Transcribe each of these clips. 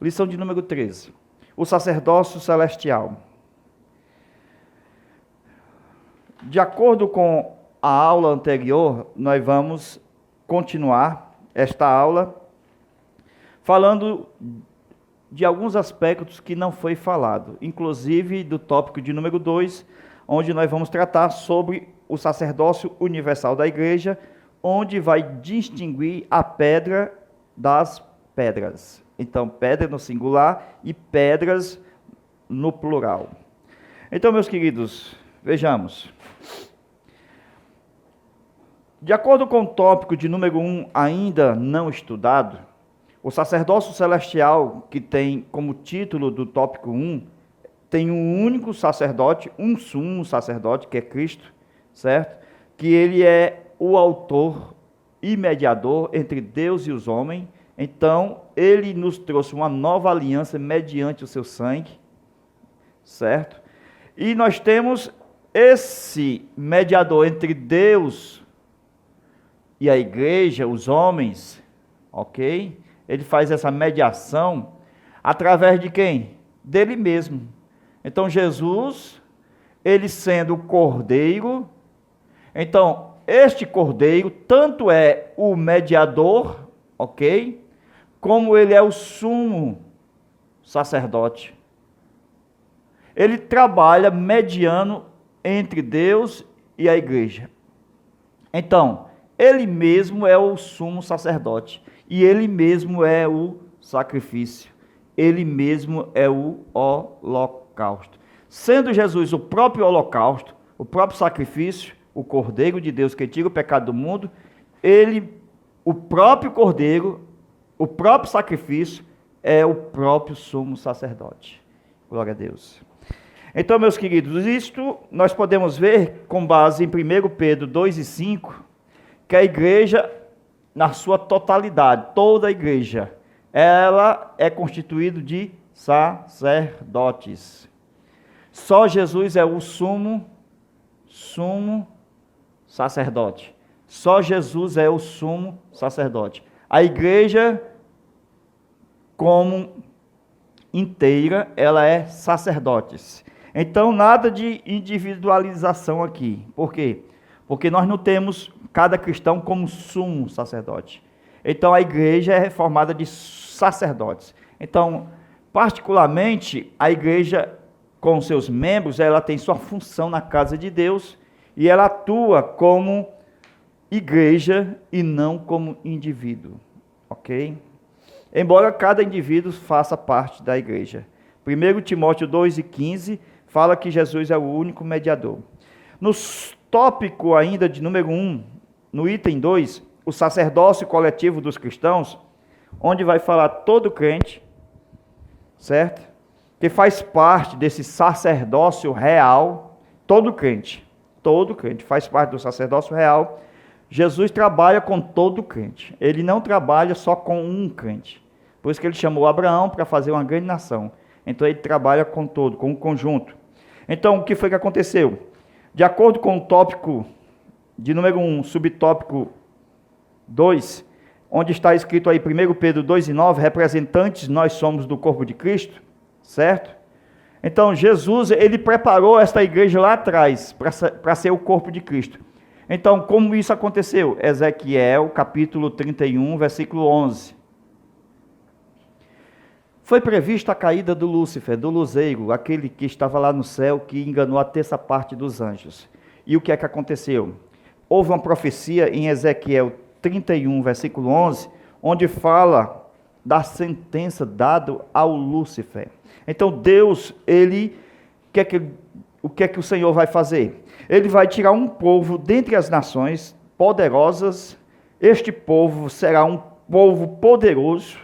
Lição de número 13. O sacerdócio celestial. De acordo com a aula anterior, nós vamos continuar esta aula falando de alguns aspectos que não foi falado, inclusive do tópico de número 2, onde nós vamos tratar sobre o sacerdócio universal da igreja, onde vai distinguir a pedra das pedras. Então, pedra no singular e pedras no plural. Então, meus queridos, vejamos. De acordo com o tópico de número 1, ainda não estudado, o sacerdócio celestial, que tem como título do tópico 1, tem um único sacerdote, um sumo sacerdote, que é Cristo, certo? Que ele é o autor e mediador entre Deus e os homens. Então, ele nos trouxe uma nova aliança mediante o seu sangue, certo? E nós temos esse mediador entre Deus e a igreja, os homens, ok? Ele faz essa mediação através de quem? Dele mesmo. Então, Jesus, ele sendo o Cordeiro, então, este Cordeiro tanto é o mediador, ok? Como ele é o sumo sacerdote. Ele trabalha mediando entre Deus e a igreja. Então, ele mesmo é o sumo sacerdote. E ele mesmo é o sacrifício. Ele mesmo é o holocausto. Sendo Jesus o próprio holocausto, o próprio sacrifício, o Cordeiro de Deus que tira o pecado do mundo, ele, o próprio Cordeiro, o próprio sacrifício, é o próprio sumo sacerdote. Glória a Deus. Então, meus queridos, isto nós podemos ver com base em 1 Pedro 2 e 5, que a igreja, na sua totalidade, toda a igreja, ela é constituída de sacerdotes. Só Jesus é o sumo sacerdote. Só Jesus é o sumo sacerdote. A igreja, como inteira, ela é sacerdotes. Então, nada de individualização aqui. Por quê? Porque nós não temos cada cristão como sumo sacerdote. Então, a igreja é formada de sacerdotes. Então, particularmente, a igreja, com seus membros, ela tem sua função na casa de Deus e ela atua como igreja e não como indivíduo, ok? Embora cada indivíduo faça parte da igreja. 1 Timóteo 2 e 15 fala que Jesus é o único mediador. No tópico ainda de número 1, no item 2, o sacerdócio coletivo dos cristãos, onde vai falar todo crente, certo? Que faz parte desse sacerdócio real, todo crente faz parte do sacerdócio real. Jesus trabalha com todo crente, ele não trabalha só com um crente, por isso que ele chamou Abraão para fazer uma grande nação. Então ele trabalha com todo, com um conjunto. Então o que foi que aconteceu? De acordo com o tópico de número 1, subtópico 2, onde está escrito aí 1 Pedro 2 e 9, representantes nós somos do corpo de Cristo, certo? Então Jesus, ele preparou esta igreja lá atrás para ser o corpo de Cristo. Então, como isso aconteceu? Ezequiel, capítulo 31, versículo 11. Foi prevista a caída do Lúcifer, do luzeiro, aquele que estava lá no céu, que enganou a terça parte dos anjos. E o que é que aconteceu? Houve uma profecia em Ezequiel 31, versículo 11, onde fala da sentença dada ao Lúcifer. Então Deus, o que é que o Senhor vai fazer? Ele vai tirar um povo dentre as nações poderosas. Este povo será um povo poderoso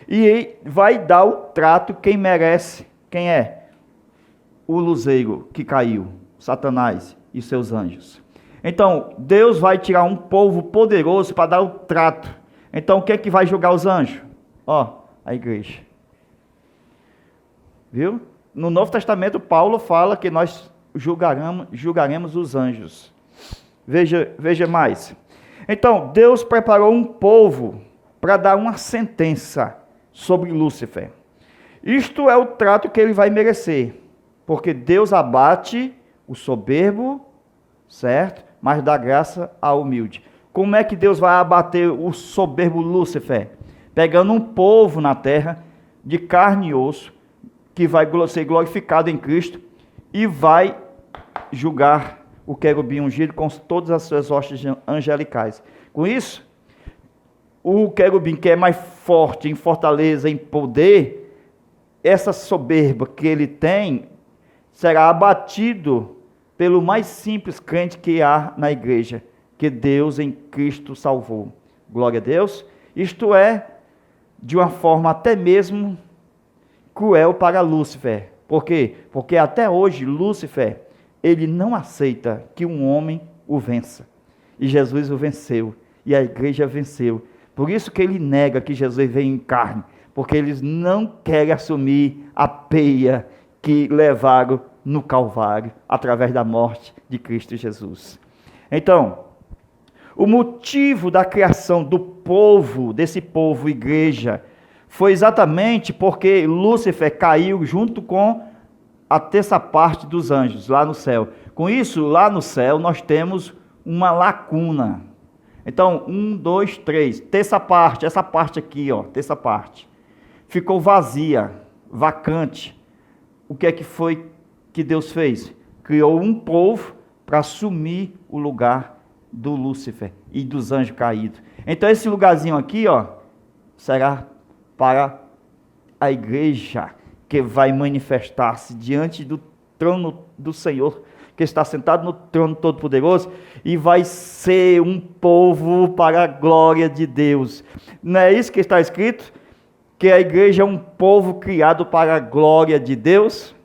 e vai dar o trato quem merece. Quem é? O luzeiro que caiu, Satanás e seus anjos. Então, Deus vai tirar um povo poderoso para dar o trato. Então, quem é que vai julgar os anjos? A igreja. Viu? No Novo Testamento, Paulo fala que nós julgaremos os anjos. Veja mais. Então, Deus preparou um povo para dar uma sentença sobre Lúcifer. Isto é o trato que ele vai merecer, porque Deus abate o soberbo, certo? Mas dá graça ao humilde. Como é que Deus vai abater o soberbo Lúcifer? Pegando um povo na terra, de carne e osso, que vai ser glorificado em Cristo, e vai julgar o querubim ungido com todas as suas hostes angelicais. Com isso, o querubim que é mais forte em fortaleza, em poder, essa soberba que ele tem, será abatido pelo mais simples crente que há na igreja, que Deus em Cristo salvou. Glória a Deus. Isto é, de uma forma até mesmo cruel para Lúcifer. Por quê? Porque até hoje Lúcifer, ele não aceita que um homem o vença. E Jesus o venceu. E a igreja venceu. Por isso que ele nega que Jesus veio em carne. Porque eles não querem assumir a peia que levaram no Calvário, através da morte de Cristo Jesus. Então, o motivo da criação do povo, desse povo igreja, foi exatamente porque Lúcifer caiu junto com a terça parte dos anjos, lá no céu. Com isso, lá no céu, nós temos uma lacuna. Então, 1, 2, 3, terça parte, essa parte aqui, ó, terça parte, ficou vazia, vacante. O que é que foi que Deus fez? Criou um povo para assumir o lugar do Lúcifer e dos anjos caídos. Então esse lugarzinho aqui, ó, será para a igreja que vai manifestar-se diante do trono do Senhor, que está sentado no trono todo-poderoso, e vai ser um povo para a glória de Deus. Não é isso que está escrito? Que a igreja é um povo criado para a glória de Deus?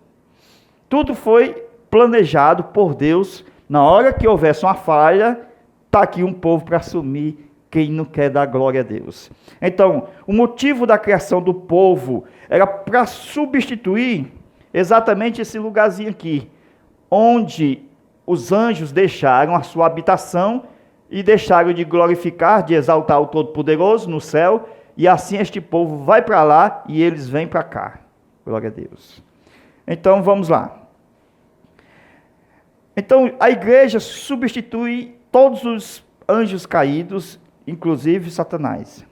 Tudo foi planejado por Deus. Na hora que houvesse uma falha, está aqui um povo para assumir quem não quer dar glória a Deus. Então, o motivo da criação do povo era para substituir exatamente esse lugarzinho aqui, onde os anjos deixaram a sua habitação e deixaram de glorificar, de exaltar o Todo-Poderoso no céu, e assim este povo vai para lá e eles vêm para cá. Glória a Deus. Então, vamos lá. Então, a igreja substitui todos os anjos caídos, inclusive Satanás.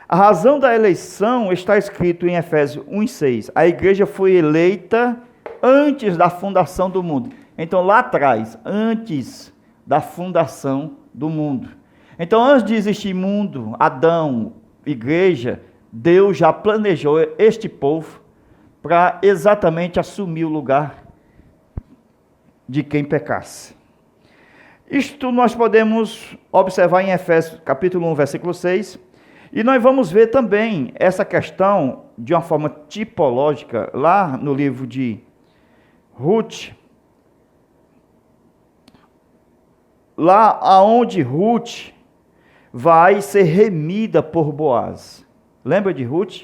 A razão da eleição está escrito em Efésios 1:6. A igreja foi eleita antes da fundação do mundo. Então, lá atrás, antes da fundação do mundo. Então, antes de existir mundo, Adão, igreja, Deus já planejou este povo para exatamente assumir o lugar de quem pecasse. Isto nós podemos observar em Efésios capítulo 1, versículo 6, e nós vamos ver também essa questão de uma forma tipológica lá no livro de Ruth, lá aonde Ruth vai ser remida por Boaz. Lembra de Ruth?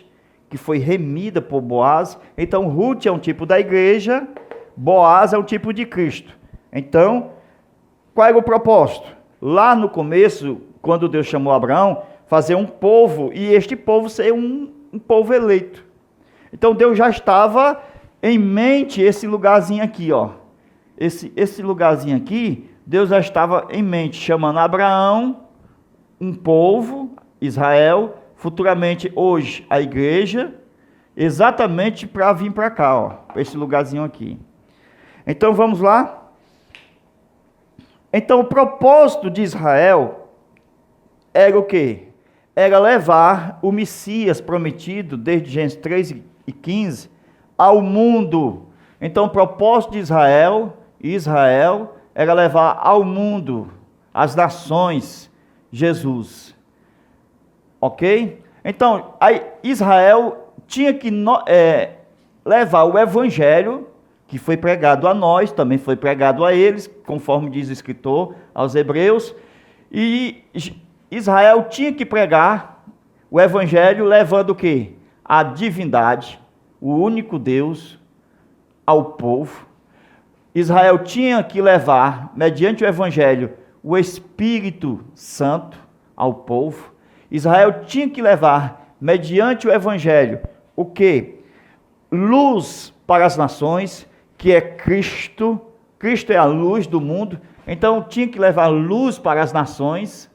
Que foi remida por Boaz. Então Ruth é um tipo da igreja, Boaz é um tipo de Cristo. Então, qual era o propósito? Lá no começo, quando Deus chamou Abraão, fazer um povo, e este povo ser um povo eleito. Então Deus já estava em mente esse lugarzinho aqui, ó. Esse lugarzinho aqui, Deus já estava em mente, chamando Abraão, um povo, Israel, futuramente hoje a igreja, exatamente para vir para cá, ó, para esse lugarzinho aqui. Então vamos lá. Então o propósito de Israel era o quê? Era levar o Messias prometido, desde Gênesis 3:15, ao mundo. Então o propósito de Israel era levar ao mundo, às nações, Jesus. Ok? Então, Israel tinha que levar o evangelho, que foi pregado a nós, também foi pregado a eles, conforme diz o escritor aos Hebreus, e Israel tinha que pregar o evangelho levando o quê? A divindade, o único Deus, ao povo. Israel tinha que levar, mediante o evangelho, o Espírito Santo ao povo. Israel tinha que levar, mediante o evangelho, o quê? luz para as nações, que é Cristo. Cristo é a luz do mundo. Então tinha que levar luz para as nações.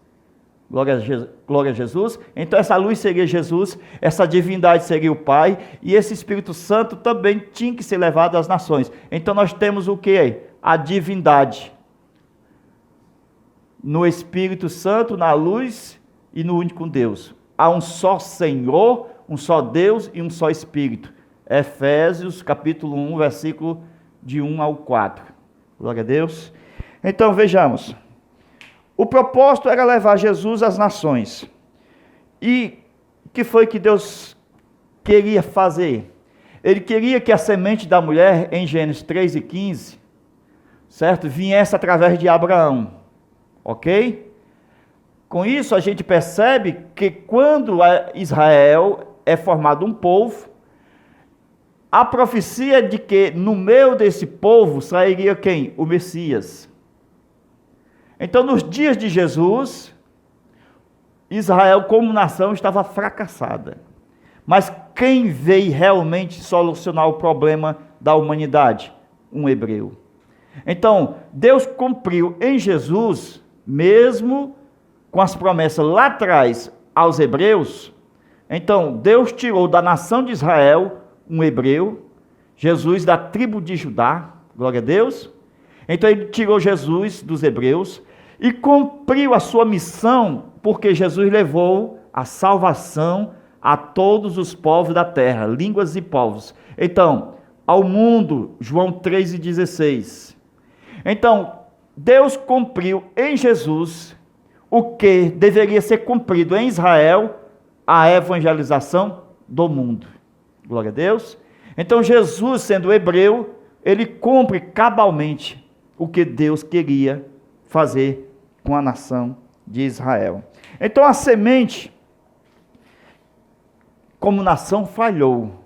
Glória a Jesus. Então essa luz seria Jesus, essa divindade seria o Pai, e esse Espírito Santo também tinha que ser levado às nações. Então nós temos o que? A divindade no Espírito Santo, na luz e no único Deus. Há um só Senhor, um só Deus e um só Espírito. Efésios capítulo 1, versículo de 1 ao 4. Glória a Deus. Então vejamos. O propósito era levar Jesus às nações. E o que foi que Deus queria fazer? Ele queria que a semente da mulher, em Gênesis 3:15, certo? Viesse através de Abraão. Ok? Com isso a gente percebe que quando Israel é formado um povo, a profecia de que no meio desse povo sairia quem? O Messias. Então, nos dias de Jesus, Israel como nação estava fracassada. Mas quem veio realmente solucionar o problema da humanidade? Um hebreu. Então, Deus cumpriu em Jesus, mesmo com as promessas lá atrás aos hebreus. Então, Deus tirou da nação de Israel um hebreu, Jesus da tribo de Judá, glória a Deus. Então ele tirou Jesus dos hebreus e cumpriu a sua missão, porque Jesus levou a salvação a todos os povos da terra, línguas e povos. Então, ao mundo, João 3:16. Então, Deus cumpriu em Jesus o que deveria ser cumprido em Israel, a evangelização do mundo. Glória a Deus. Então Jesus, sendo hebreu, ele cumpre cabalmente o que Deus queria fazer com a nação de Israel. Então a semente, como nação, falhou,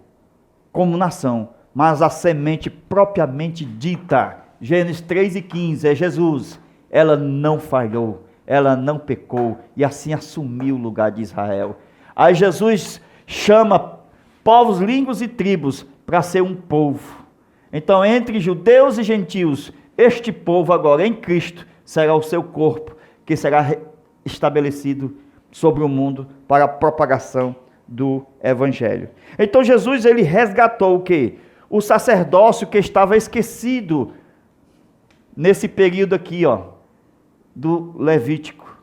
como nação, mas a semente propriamente dita, Gênesis 3:15, é Jesus, ela não falhou, ela não pecou, e assim assumiu o lugar de Israel. Aí Jesus chama povos, línguas e tribos para ser um povo. Então, entre judeus e gentios, este povo agora em Cristo será o seu corpo, que será estabelecido sobre o mundo para a propagação do Evangelho. Então Jesus, ele resgatou o quê? O sacerdócio que estava esquecido nesse período aqui, do Levítico.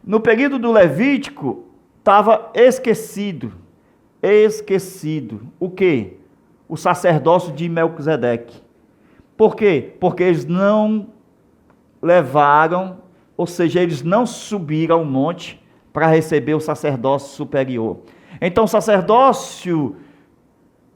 No período do Levítico, estava esquecido o quê? O sacerdócio de Melquisedeque. Por quê? Porque eles não levaram, ou seja, eles não subiram ao monte para receber o sacerdócio superior. Então o sacerdócio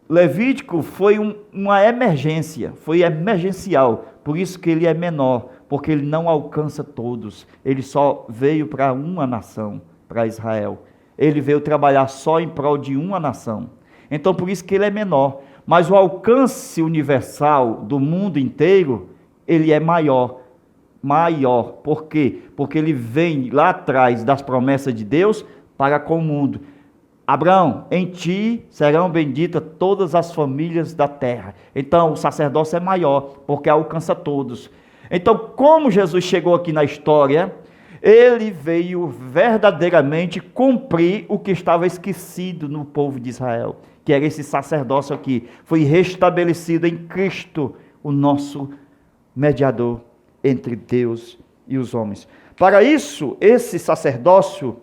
levítico foi uma emergência, foi emergencial, por isso que ele é menor, porque ele não alcança todos, ele só veio para uma nação, para Israel. Ele veio trabalhar só em prol de uma nação. Então, por isso que ele é menor. Mas o alcance universal do mundo inteiro, ele é maior. Maior. Por quê? Porque ele vem lá atrás das promessas de Deus para com o mundo. Abraão, em ti serão benditas todas as famílias da terra. Então, o sacerdócio é maior, porque alcança todos. Então, como Jesus chegou aqui na história, ele veio verdadeiramente cumprir o que estava esquecido no povo de Israel, que era esse sacerdócio aqui. Foi restabelecido em Cristo, o nosso mediador entre Deus e os homens. Para isso, esse sacerdócio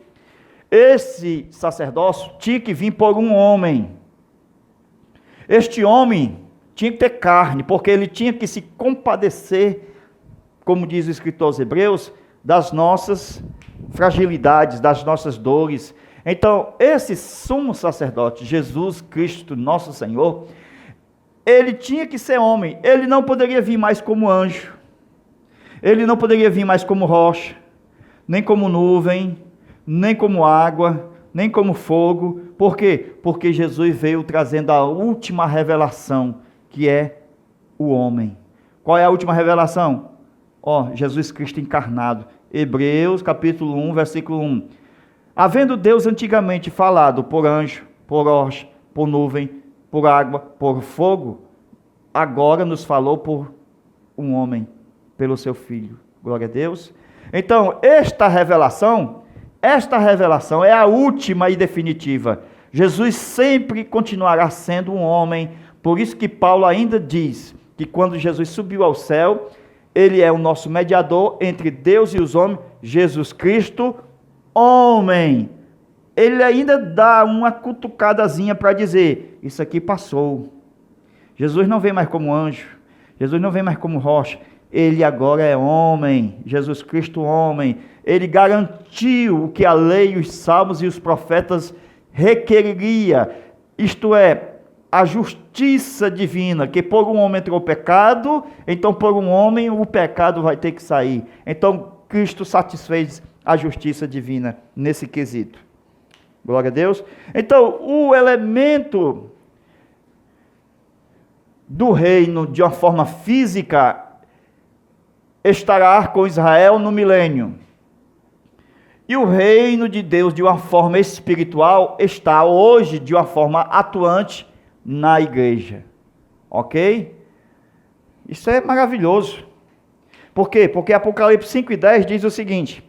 tinha que vir por um homem. Este homem tinha que ter carne, porque ele tinha que se compadecer, como diz o escritor aos Hebreus, das nossas fragilidades, das nossas dores. Então, esse sumo sacerdote, Jesus Cristo, nosso Senhor, ele tinha que ser homem, ele não poderia vir mais como anjo, ele não poderia vir mais como rocha, nem como nuvem, nem como água, nem como fogo. Por quê? Porque Jesus veio trazendo a última revelação, que é o homem. Qual é a última revelação? Jesus Cristo encarnado. Hebreus capítulo 1, versículo 1. Havendo Deus antigamente falado por anjo, por rocha, por nuvem, por água, por fogo, agora nos falou por um homem, pelo seu Filho. Glória a Deus. Então, esta revelação é a última e definitiva. Jesus sempre continuará sendo um homem. Por isso que Paulo ainda diz que quando Jesus subiu ao céu, ele é o nosso mediador entre Deus e os homens, Jesus Cristo, homem. Ele ainda dá uma cutucadazinha para dizer, isso aqui passou. Jesus não vem mais como anjo, Jesus não vem mais como rocha, ele agora é homem, Jesus Cristo homem. Ele garantiu o que a lei, os salmos e os profetas requeriria, isto é, a justiça divina, que por um homem entrou o pecado, então por um homem o pecado vai ter que sair. Então Cristo satisfez a justiça divina nesse quesito. Glória a Deus. Então o elemento do reino de uma forma física estará com Israel no milênio. E o reino de Deus de uma forma espiritual está hoje de uma forma atuante na igreja. Ok? Isso é maravilhoso. Por quê? Porque Apocalipse 5:10 diz o seguinte: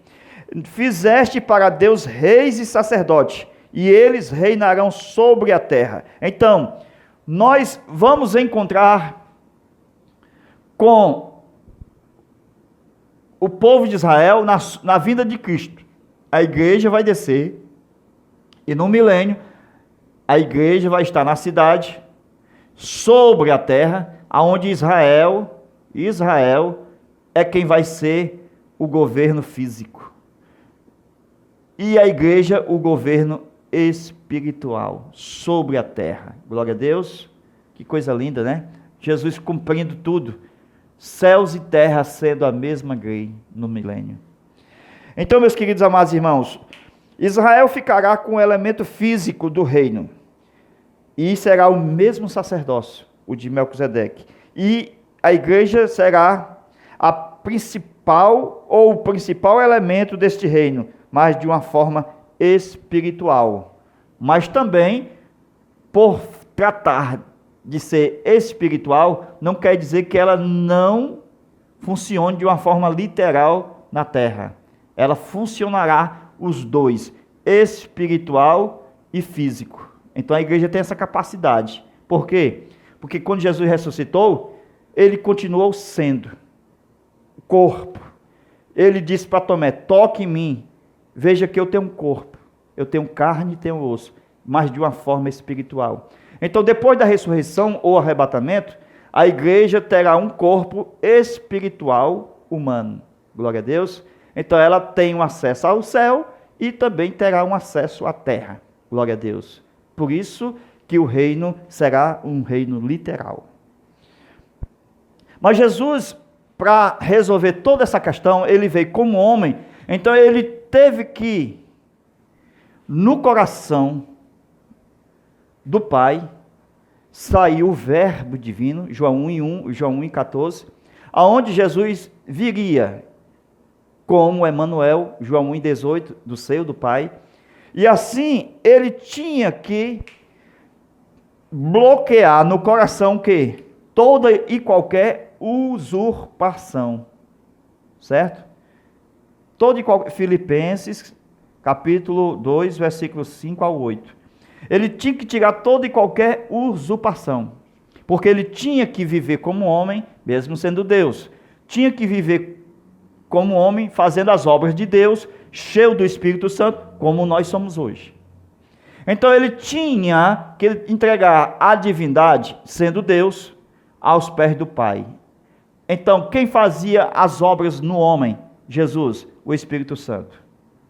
fizeste para Deus reis e sacerdotes, e eles reinarão sobre a terra. Então, nós vamos encontrar com o povo de Israel na vinda de Cristo. A igreja vai descer, e no milênio, a igreja vai estar na cidade, sobre a terra, aonde Israel é quem vai ser o governo físico. E a igreja, o governo espiritual, sobre a terra. Glória a Deus. Que coisa linda, né? Jesus cumprindo tudo. Céus e terra sendo a mesma grei no milênio. Então, meus queridos amados irmãos, Israel ficará com o elemento físico do reino. E será o mesmo sacerdócio, o de Melquisedeque. E a igreja será a principal ou o principal elemento deste reino, mas de uma forma espiritual. Mas também, por tratar de ser espiritual, não quer dizer que ela não funcione de uma forma literal na terra. Ela funcionará os dois, espiritual e físico. Então a igreja tem essa capacidade. Por quê? Porque quando Jesus ressuscitou, ele continuou sendo corpo. Ele disse para Tomé: toque em mim, veja que eu tenho um corpo, eu tenho carne e tenho osso, mas de uma forma espiritual. Então, depois da ressurreição ou arrebatamento, a igreja terá um corpo espiritual humano. Glória a Deus. Então ela tem um acesso ao céu e também terá um acesso à terra. Glória a Deus. Por isso que o reino será um reino literal. Mas Jesus, para resolver toda essa questão, ele veio como homem. Então ele teve que, no coração do Pai, sair o verbo divino, João 1:1, João 1:14, aonde Jesus viria como Emanuel, João 1:18, do seio do Pai. E assim, ele tinha que bloquear no coração que toda e qualquer usurpação, certo? Toda e qualquer, Filipenses, capítulo 2, versículos 5 ao 8. Ele tinha que tirar toda e qualquer usurpação, porque ele tinha que viver como homem, mesmo sendo Deus. Tinha que viver como homem, fazendo as obras de Deus, cheio do Espírito Santo, como nós somos hoje. Então ele tinha que entregar a divindade, sendo Deus, aos pés do Pai. Então, quem fazia as obras no homem? Jesus, o Espírito Santo.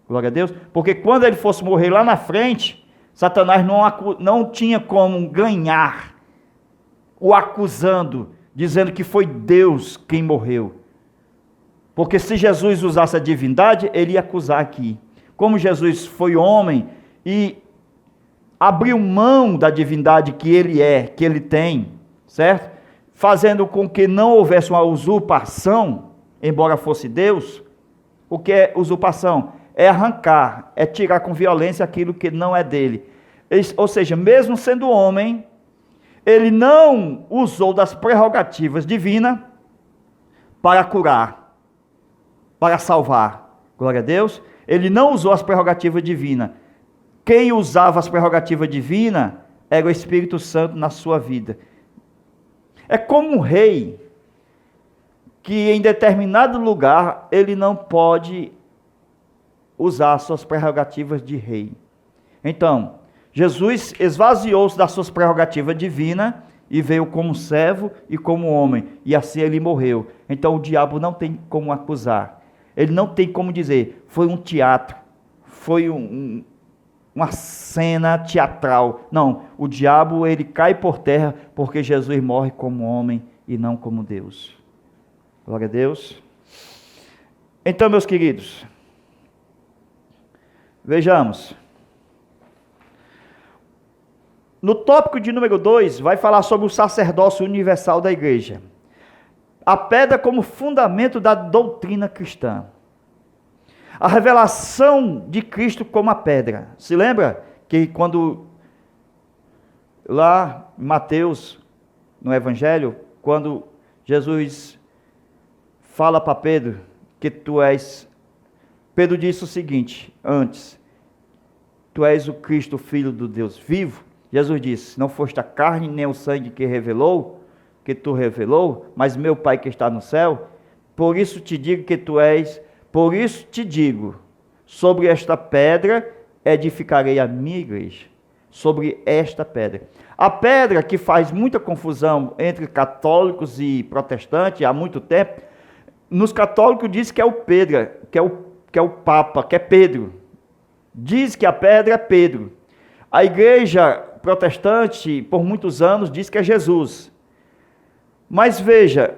Glória a Deus. Porque quando ele fosse morrer lá na frente, Satanás não tinha como ganhar, o acusando, dizendo que foi Deus quem morreu. Porque se Jesus usasse a divindade, ele ia acusar aqui. Como Jesus foi homem e abriu mão da divindade que ele é, que ele tem, certo? Fazendo com que não houvesse uma usurpação, embora fosse Deus. O que é usurpação? É arrancar, é tirar com violência aquilo que não é dele. Ou seja, mesmo sendo homem, ele não usou das prerrogativas divinas para curar, para salvar. Glória a Deus. Ele não usou as prerrogativas divinas. Quem usava as prerrogativas divinas era o Espírito Santo na sua vida. É como um rei que em determinado lugar ele não pode usar as suas prerrogativas de rei. Então, Jesus esvaziou-se das suas prerrogativas divinas e veio como servo e como homem, e assim ele morreu. Então o diabo não tem como acusar, ele não tem como dizer, foi um teatro, foi uma cena teatral. Não, o diabo ele cai por terra porque Jesus morre como homem e não como Deus. Glória a Deus. Então, meus queridos, vejamos. No tópico de número 2, vai falar sobre o sacerdócio universal da igreja. A pedra como fundamento da doutrina cristã. A revelação de Cristo como a pedra. Se lembra que quando, lá em Mateus, no Evangelho, quando Jesus fala para Pedro que tu és... Pedro disse o seguinte, antes, tu és o Cristo, filho do Deus vivo. Jesus disse, não foste a carne nem o sangue que revelou, que tu revelou, mas meu Pai que está no céu. Por isso te digo que tu és, por isso te digo, sobre esta pedra edificarei a minha igreja. Sobre esta pedra. A pedra que faz muita confusão entre católicos e protestantes há muito tempo, nos católicos diz que é o Pedro, que é o Papa, que é Pedro. Diz que a pedra é Pedro. A igreja protestante, por muitos anos, diz que é Jesus. Mas veja,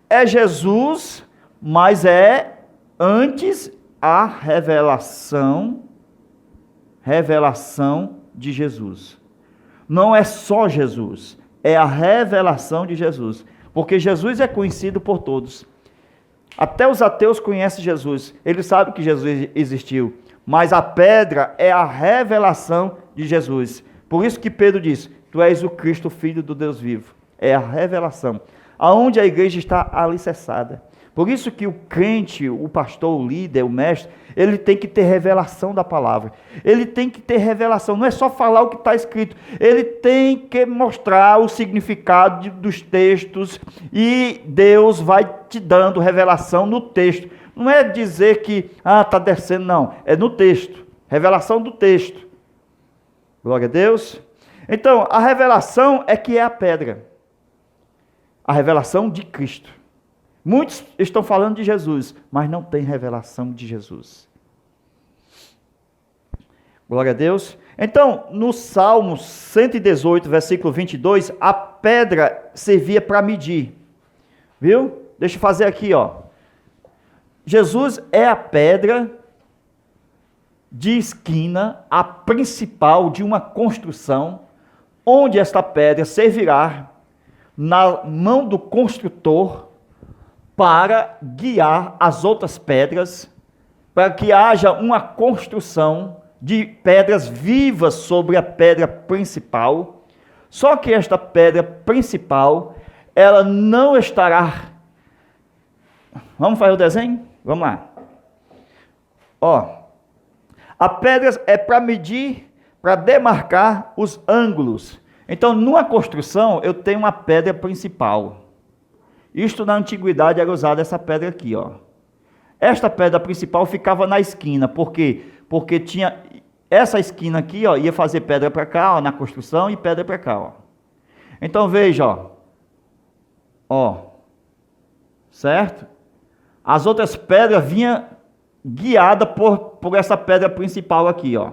é Jesus, mas é antes a revelação de Jesus. Não é só Jesus, é a revelação de Jesus. Porque Jesus é conhecido por todos. Até os ateus conhecem Jesus, eles sabem que Jesus existiu. Mas a pedra é a revelação de Jesus. Por isso que Pedro diz, tu és o Cristo, filho do Deus vivo. É a revelação. Aonde a igreja está alicerçada. Por isso que o crente, o pastor, o líder, o mestre, ele tem que ter revelação da palavra. Ele tem que ter revelação. Não é só falar o que está escrito. Ele tem que mostrar o significado dos textos. E Deus vai te dando revelação no texto. Não é dizer que, está descendo, não. É no texto. Revelação do texto. Glória a Deus. Então, a revelação é que é a pedra. A revelação de Cristo. Muitos estão falando de Jesus, mas não tem revelação de Jesus. Glória a Deus. Então, no Salmo 118, versículo 22, a pedra servia para medir. Viu? Deixa eu fazer aqui, ó. Jesus é a pedra de esquina, a principal de uma construção, onde esta pedra servirá na mão do construtor para guiar as outras pedras, para que haja uma construção de pedras vivas sobre a pedra principal. Só que esta pedra principal, ela não estará... Vamos fazer o desenho? Vamos lá. Ó, a pedra é para medir, para demarcar os ângulos. Então, numa construção, eu tenho uma pedra principal. Isto na antiguidade era usada essa pedra aqui, ó. Esta pedra principal ficava na esquina, por quê? Porque tinha essa esquina aqui, ó, ia fazer pedra para cá, ó, na construção, e pedra para cá, ó. Então veja, ó, certo? As outras pedras vinham guiadas por essa pedra principal aqui, ó.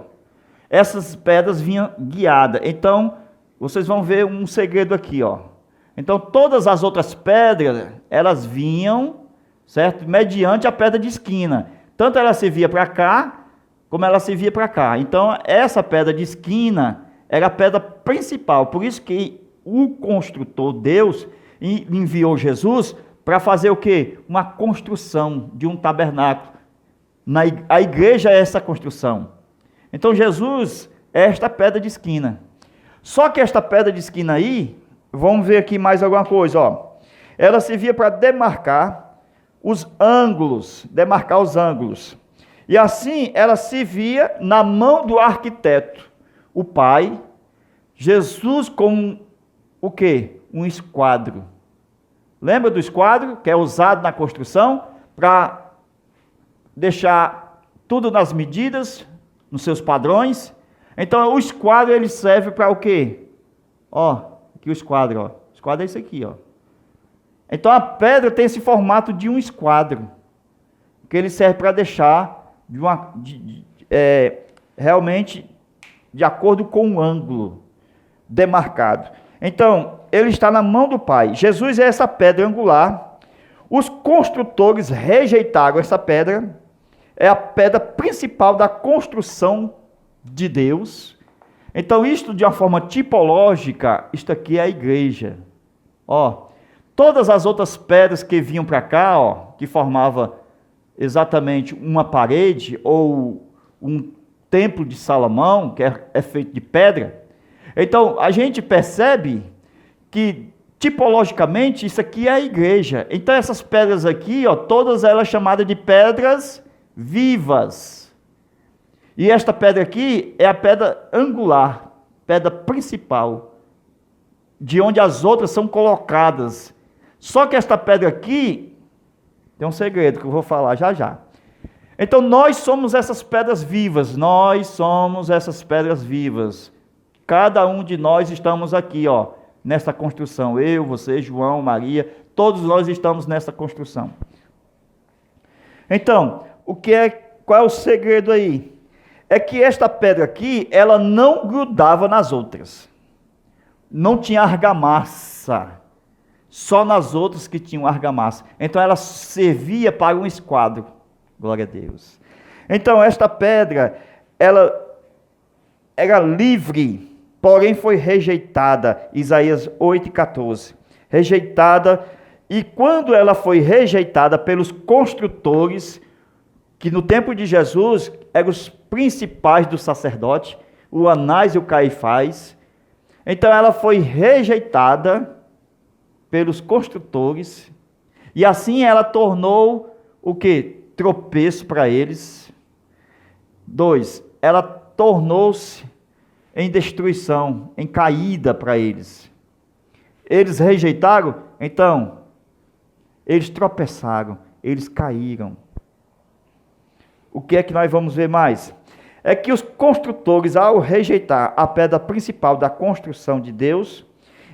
Essas pedras vinham guiadas. Então, vocês vão ver um segredo aqui, ó. Então, todas as outras pedras, elas vinham, certo? Mediante a pedra de esquina. Tanto ela servia para cá, como ela servia para cá. Então, essa pedra de esquina era a pedra principal. Por isso que o construtor, Deus, enviou Jesus para fazer o quê? Uma construção de um tabernáculo. A igreja é essa construção. Então, Jesus é esta pedra de esquina. Só que esta pedra de esquina aí, vamos ver aqui mais alguma coisa, ó. Ela servia para demarcar os ângulos. E assim ela se via na mão do arquiteto, o pai, Jesus como o quê? Um esquadro. Lembra do esquadro que é usado na construção para deixar tudo nas medidas, nos seus padrões? Então o esquadro ele serve para o quê? Ó, aqui o esquadro, ó. O esquadro é isso aqui, ó. Então a pedra tem esse formato de um esquadro, que ele serve para deixar realmente de acordo com o ângulo demarcado. Então, ele está na mão do Pai. Jesus é essa pedra angular. Os construtores rejeitaram essa pedra. É a pedra principal da construção de Deus. Então, isto de uma forma tipológica, isto aqui é a igreja. Ó, todas as outras pedras que vinham para cá, ó, que formava exatamente uma parede ou um templo de Salomão, que é feito de pedra. Então, a gente percebe que, tipologicamente, isso aqui é a igreja. Então, essas pedras aqui, ó, todas elas chamadas de pedras vivas. E esta pedra aqui é a pedra angular, pedra principal, de onde as outras são colocadas. Só que esta pedra aqui tem um segredo que eu vou falar já já. Então, nós somos essas pedras vivas. Cada um de nós estamos aqui, ó, nessa construção. Eu, você, João, Maria, todos nós estamos nessa construção. Então, qual é o segredo aí? É que esta pedra aqui, ela não grudava nas outras. Não tinha argamassa. Só nas outras que tinham argamassa. Então ela servia para um esquadro. Glória a Deus. Então esta pedra, ela era livre, porém foi rejeitada. Isaías 8,14. Rejeitada, e quando ela foi rejeitada pelos construtores, que no tempo de Jesus eram os principais do sacerdote, o Anás e o Caifás. Então ela foi rejeitada pelos construtores, e assim ela tornou o que? Tropeço para eles. 2, ela tornou-se em destruição, em caída para eles. Eles rejeitaram, então, eles tropeçaram, eles caíram. O que é que nós vamos ver mais? É que os construtores, ao rejeitar a pedra principal da construção de Deus,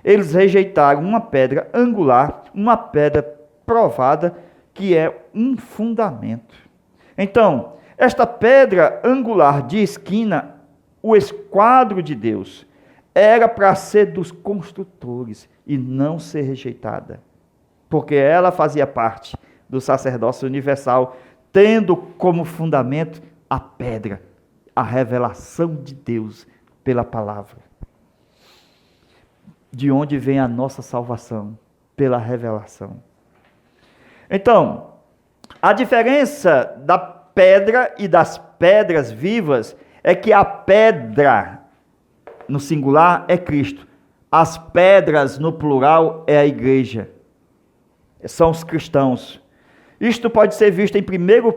eles rejeitaram uma pedra angular, uma pedra provada, que é um fundamento. Então, esta pedra angular de esquina, o esquadro de Deus, era para ser dos construtores e não ser rejeitada, porque ela fazia parte do sacerdócio universal, tendo como fundamento a pedra, a revelação de Deus pela palavra. De onde vem a nossa salvação? Pela revelação. Então, a diferença da pedra e das pedras vivas é que a pedra, no singular, é Cristo. As pedras, no plural, é a igreja. São os cristãos. Isto pode ser visto em 1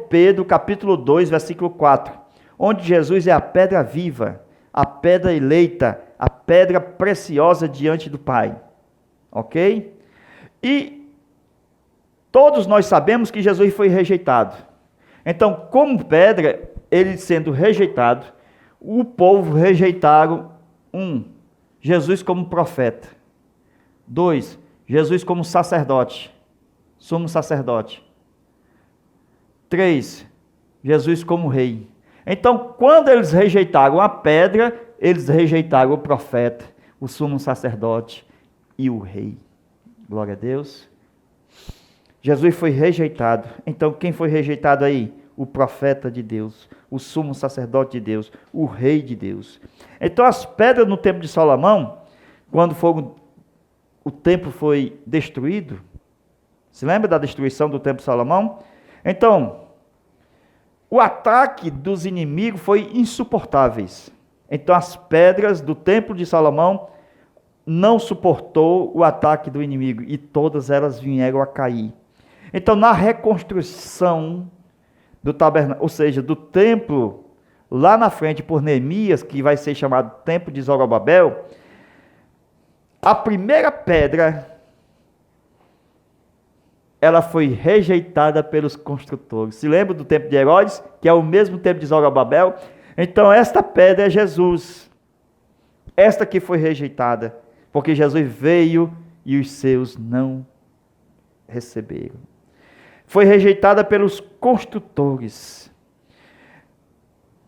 Pedro, capítulo 2, versículo 4, onde Jesus é a pedra viva, a pedra eleita, a pedra preciosa diante do Pai. Ok? E todos nós sabemos que Jesus foi rejeitado. Então, como pedra, ele sendo rejeitado, o povo rejeitaram, Jesus como profeta. 2, Jesus como sacerdote, sumo sacerdote. 3, Jesus como rei. Então, quando eles rejeitaram a pedra, eles rejeitaram o profeta, o sumo sacerdote e o rei. Glória a Deus. Jesus foi rejeitado. Então, quem foi rejeitado aí? O profeta de Deus, o sumo sacerdote de Deus, o rei de Deus. Então, as pedras no templo de Salomão, quando o templo foi destruído, se lembra da destruição do templo de Salomão? Então, o ataque dos inimigos foi insuportáveis. Então, as pedras do templo de Salomão não suportou o ataque do inimigo e todas elas vieram a cair. Então, na reconstrução do tabernáculo, ou seja, do templo, lá na frente por Neemias, que vai ser chamado Templo de Zorobabel, a primeira pedra, ela foi rejeitada pelos construtores. Se lembra do templo de Herodes, que é o mesmo templo de Zorobabel? Então, esta pedra é Jesus. Esta que foi rejeitada, porque Jesus veio e os seus não receberam. Foi rejeitada pelos construtores.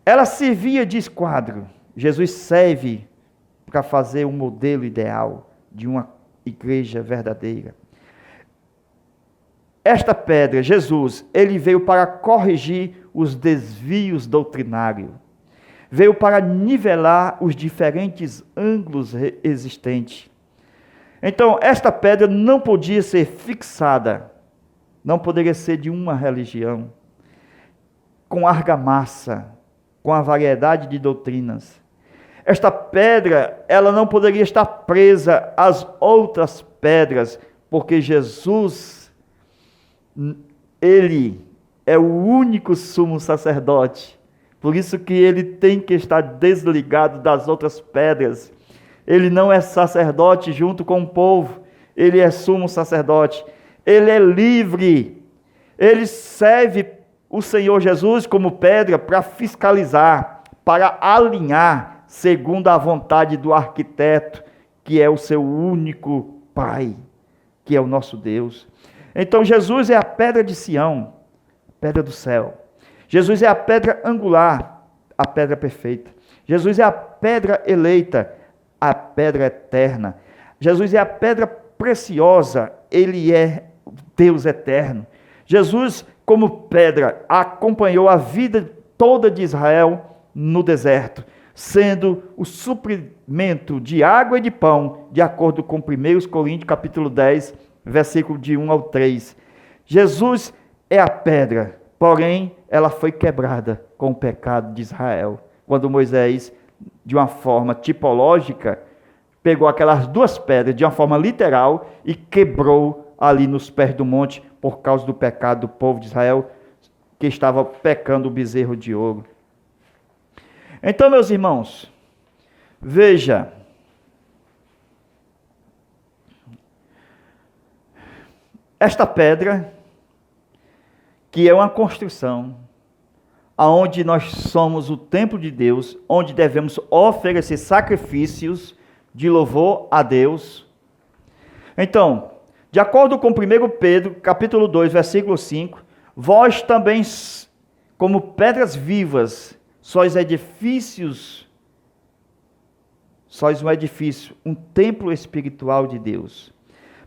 Ela servia de esquadro. Jesus serve para fazer um modelo ideal de uma igreja verdadeira. Esta pedra, Jesus, ele veio para corrigir os desvios doutrinários. Veio para nivelar os diferentes ângulos existentes. Então, esta pedra não podia ser fixada, não poderia ser de uma religião, com argamassa, com a variedade de doutrinas. Esta pedra, ela não poderia estar presa às outras pedras, porque Jesus, ele é o único sumo sacerdote. Por isso que ele tem que estar desligado das outras pedras. Ele não é sacerdote junto com o povo, ele é sumo sacerdote. Ele é livre. Ele serve o Senhor Jesus como pedra para fiscalizar, para alinhar, segundo a vontade do arquiteto, que é o seu único Pai, que é o nosso Deus. Então Jesus é a pedra de Sião, pedra do céu. Jesus é a pedra angular, a pedra perfeita. Jesus é a pedra eleita, a pedra eterna. Jesus é a pedra preciosa, ele é Deus eterno. Jesus, como pedra, acompanhou a vida toda de Israel no deserto, sendo o suprimento de água e de pão, de acordo com 1 Coríntios capítulo 10, versículo de 1 ao 3. Jesus é a pedra, porém, ela foi quebrada com o pecado de Israel. Quando Moisés, de uma forma tipológica, pegou aquelas duas pedras de uma forma literal e quebrou ali nos pés do monte por causa do pecado do povo de Israel, que estava pecando o bezerro de ouro. Então, meus irmãos, veja, esta pedra, que é uma construção, aonde nós somos o templo de Deus, onde devemos oferecer sacrifícios de louvor a Deus. Então, de acordo com 1 Pedro, capítulo 2, versículo 5, vós também, como pedras vivas, sois um edifício, um templo espiritual de Deus.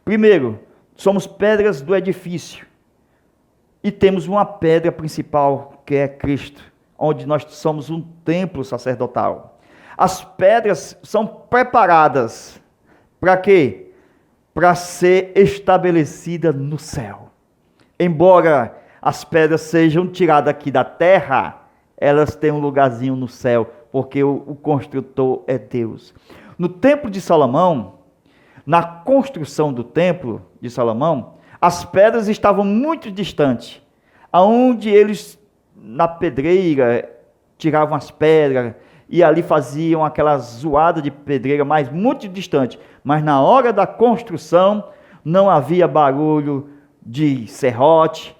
Primeiro, somos pedras do edifício. E temos uma pedra principal, que é Cristo, onde nós somos um templo sacerdotal. As pedras são preparadas para quê? Para ser estabelecida no céu. Embora as pedras sejam tiradas aqui da terra, elas têm um lugarzinho no céu, porque o construtor é Deus. No templo de Salomão, na construção do templo de Salomão, as pedras estavam muito distantes, aonde eles, na pedreira, tiravam as pedras, e ali faziam aquela zoada de pedreira, mas muito distante. Mas na hora da construção, não havia barulho de serrote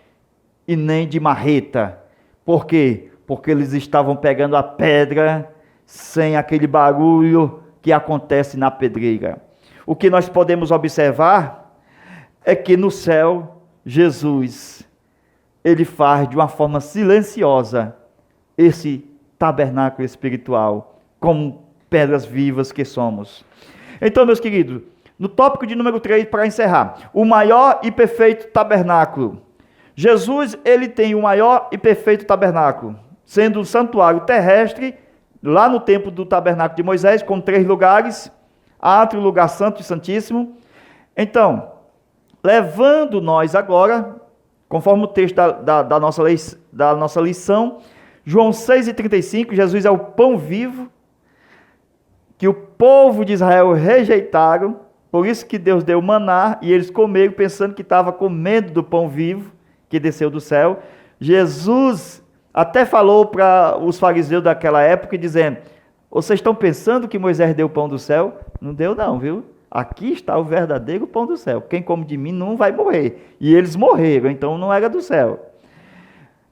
e nem de marreta. Por quê? Porque eles estavam pegando a pedra sem aquele barulho que acontece na pedreira. O que nós podemos observar é que no céu, Jesus, ele faz de uma forma silenciosa esse tabernáculo espiritual, como pedras vivas que somos. Então, meus queridos, no tópico de número 3, para encerrar, o maior e perfeito tabernáculo. Jesus, ele tem o maior e perfeito tabernáculo, sendo um santuário terrestre, lá no templo do tabernáculo de Moisés, com 3 lugares, átrio, lugar santo e santíssimo. Então, levando nós agora, conforme o texto da nossa lição, João 6,35, Jesus é o pão vivo, que o povo de Israel rejeitaram, por isso que Deus deu maná, e eles comeram pensando que estava comendo do pão vivo, que desceu do céu. Jesus até falou para os fariseus daquela época, dizendo, vocês estão pensando que Moisés deu o pão do céu? Não deu não, viu? Aqui está o verdadeiro pão do céu. Quem come de mim não vai morrer. E eles morreram, então não era do céu.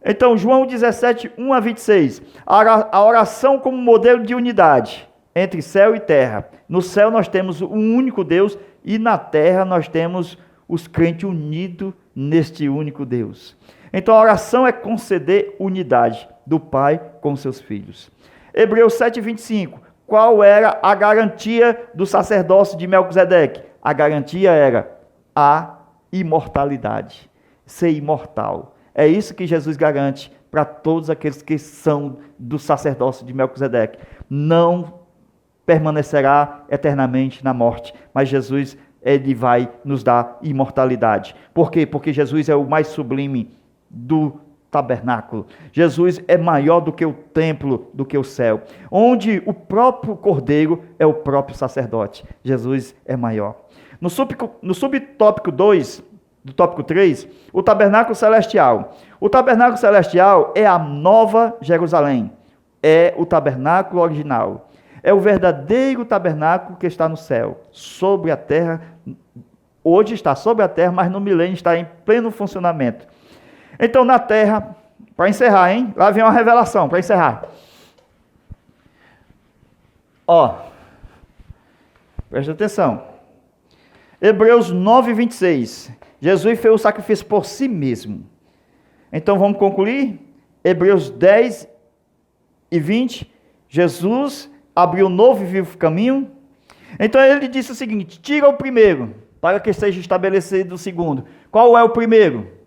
Então, João 17, 1 a 26. A oração como modelo de unidade entre céu e terra. No céu nós temos um único Deus e na terra nós temos os crentes unidos neste único Deus. Então, a oração é conceder unidade do Pai com seus filhos. Hebreus 7, 25. Qual era a garantia do sacerdócio de Melquisedeque? A garantia era a imortalidade, ser imortal. É isso que Jesus garante para todos aqueles que são do sacerdócio de Melquisedeque. Não permanecerá eternamente na morte, mas Jesus, ele vai nos dar imortalidade. Por quê? Porque Jesus é o mais sublime do tabernáculo. Jesus é maior do que o templo, do que o céu, onde o próprio Cordeiro é o próprio sacerdote. Jesus é maior. No subtópico 2, do tópico 3, o tabernáculo celestial. O tabernáculo celestial é a nova Jerusalém, é o tabernáculo original, é o verdadeiro tabernáculo que está no céu, sobre a terra. Hoje está sobre a terra, mas no milênio está em pleno funcionamento. Então, na terra, para encerrar, hein? Lá vem uma revelação, para encerrar. Presta atenção. Hebreus 9, 26. Jesus fez o sacrifício por si mesmo. Então, vamos concluir? Hebreus 10 e 20. Jesus abriu um novo e vivo caminho. Então, ele disse o seguinte, tira o primeiro, para que seja estabelecido o segundo. Qual é o primeiro?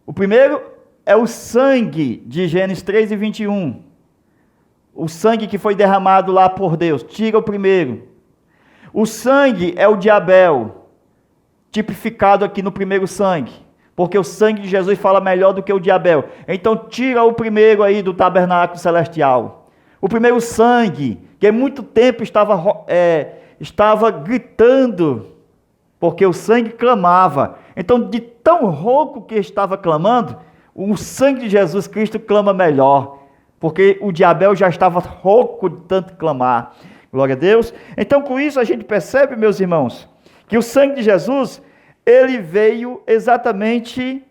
O primeiro é o sangue de Gênesis 3 e 21. O sangue que foi derramado lá por Deus. Tira o primeiro. O sangue é o de Abel, tipificado aqui no primeiro sangue. Porque o sangue de Jesus fala melhor do que o de Abel. Então tira o primeiro aí do tabernáculo celestial. O primeiro sangue, que há muito tempo estava gritando, porque o sangue clamava. Então, de tão rouco que estava clamando, o sangue de Jesus Cristo clama melhor, porque o de Abel já estava rouco de tanto clamar. Glória a Deus. Então, com isso, a gente percebe, meus irmãos, que o sangue de Jesus, ele veio exatamente,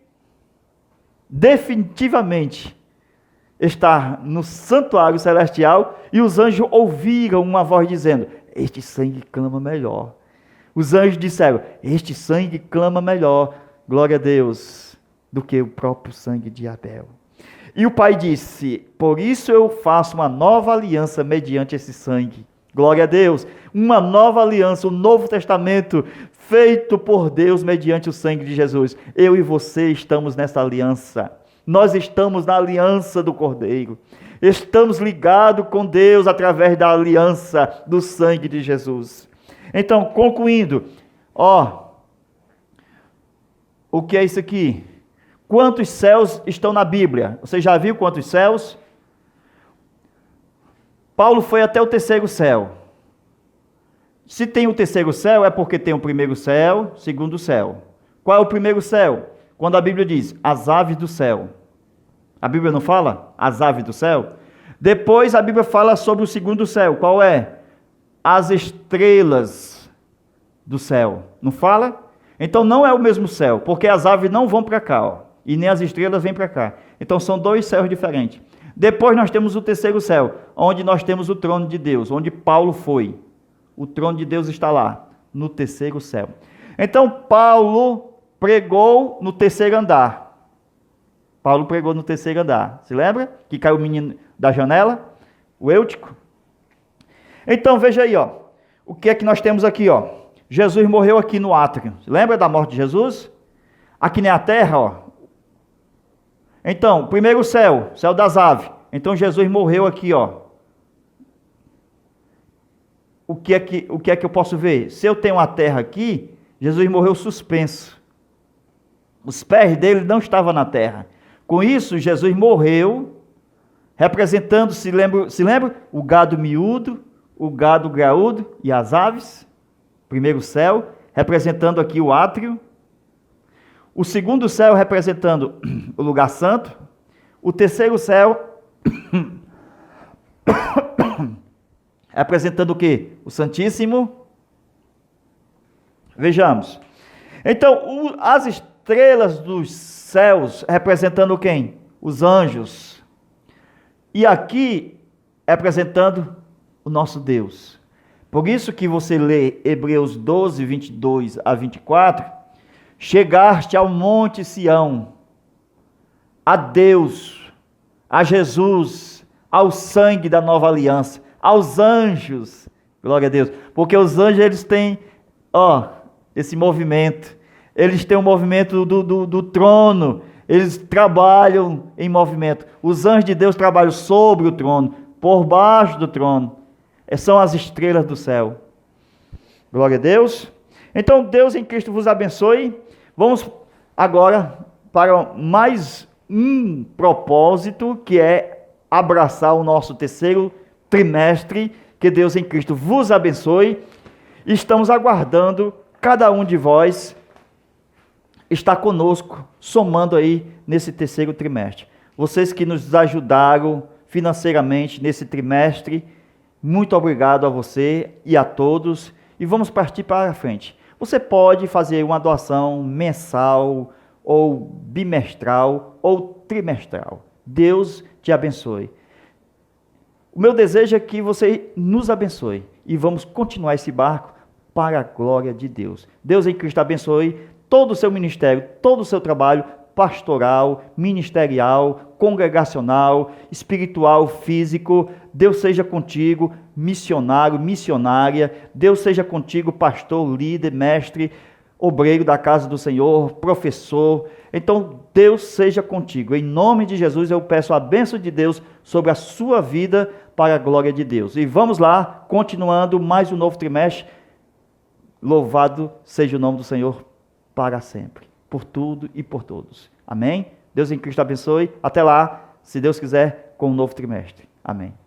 definitivamente, estar no santuário celestial, e os anjos ouviram uma voz dizendo, este sangue clama melhor. Os anjos disseram, este sangue clama melhor, glória a Deus, do que o próprio sangue de Abel. E o Pai disse, por isso eu faço uma nova aliança mediante esse sangue. Glória a Deus, uma nova aliança, um novo testamento, feito por Deus mediante o sangue de Jesus. Eu e você estamos nessa aliança. Nós estamos na aliança do Cordeiro. Estamos ligados com Deus através da aliança do sangue de Jesus. Então, concluindo, o que é isso aqui? Quantos céus estão na Bíblia? Você já viu quantos céus? Paulo foi até o terceiro céu. Se tem o terceiro céu, é porque tem o primeiro céu, segundo céu. Qual é o primeiro céu? Quando a Bíblia diz, as aves do céu. A Bíblia não fala? As aves do céu? Depois a Bíblia fala sobre o segundo céu. Qual é? As estrelas do céu. Não fala? Então não é o mesmo céu, porque as aves não vão para cá, e nem as estrelas vêm para cá. Então são dois céus diferentes. Depois nós temos o terceiro céu, onde nós temos o trono de Deus, onde Paulo foi. O trono de Deus está lá, no terceiro céu. Então Paulo pregou no terceiro andar. Paulo pregou no terceiro andar. Se lembra? Que caiu o menino da janela? O Eutico. Então veja aí, o que é que nós temos aqui, Jesus morreu aqui no átrio. Lembra da morte de Jesus? Aqui na terra, Então, primeiro céu das aves. Então Jesus morreu aqui, O que é que eu posso ver? Se eu tenho a terra aqui, Jesus morreu suspenso. Os pés dele não estavam na terra. Com isso, Jesus morreu, representando, se lembra? O gado miúdo, o gado graúdo e as aves. Primeiro céu, representando aqui o átrio. O segundo céu representando o lugar santo. O terceiro céu representando o quê? O Santíssimo. Vejamos. Então, as estrelas dos céus representando quem? Os anjos. E aqui representando o nosso Deus. Por isso que você lê Hebreus 12, 22 a 24, chegaste ao monte Sião, a Deus, a Jesus, ao sangue da nova aliança, aos anjos, glória a Deus, porque os anjos eles têm, esse movimento, eles têm o movimento do trono, eles trabalham em movimento, os anjos de Deus trabalham sobre o trono, por baixo do trono, são as estrelas do céu, glória a Deus. Então Deus em Cristo vos abençoe. Vamos agora para mais um propósito, que é abraçar o nosso terceiro trimestre. Que Deus em Cristo vos abençoe. Estamos aguardando cada um de vós está conosco, somando aí nesse terceiro trimestre. Vocês que nos ajudaram financeiramente nesse trimestre, muito obrigado a você e a todos. E vamos partir para a frente. Você pode fazer uma doação mensal, ou bimestral, ou trimestral. Deus te abençoe. O meu desejo é que você nos abençoe. E vamos continuar esse barco para a glória de Deus. Deus em Cristo abençoe todo o seu ministério, todo o seu trabalho pastoral, ministerial, congregacional, espiritual, físico. Deus seja contigo, missionário, missionária. Deus seja contigo, pastor, líder, mestre, obreiro da casa do Senhor, professor. Então, Deus seja contigo. Em nome de Jesus, eu peço a bênção de Deus sobre a sua vida para a glória de Deus. E vamos lá, continuando mais um novo trimestre. Louvado seja o nome do Senhor para sempre, por tudo e por todos. Amém? Deus em Cristo abençoe. Até lá, se Deus quiser, com um novo trimestre. Amém.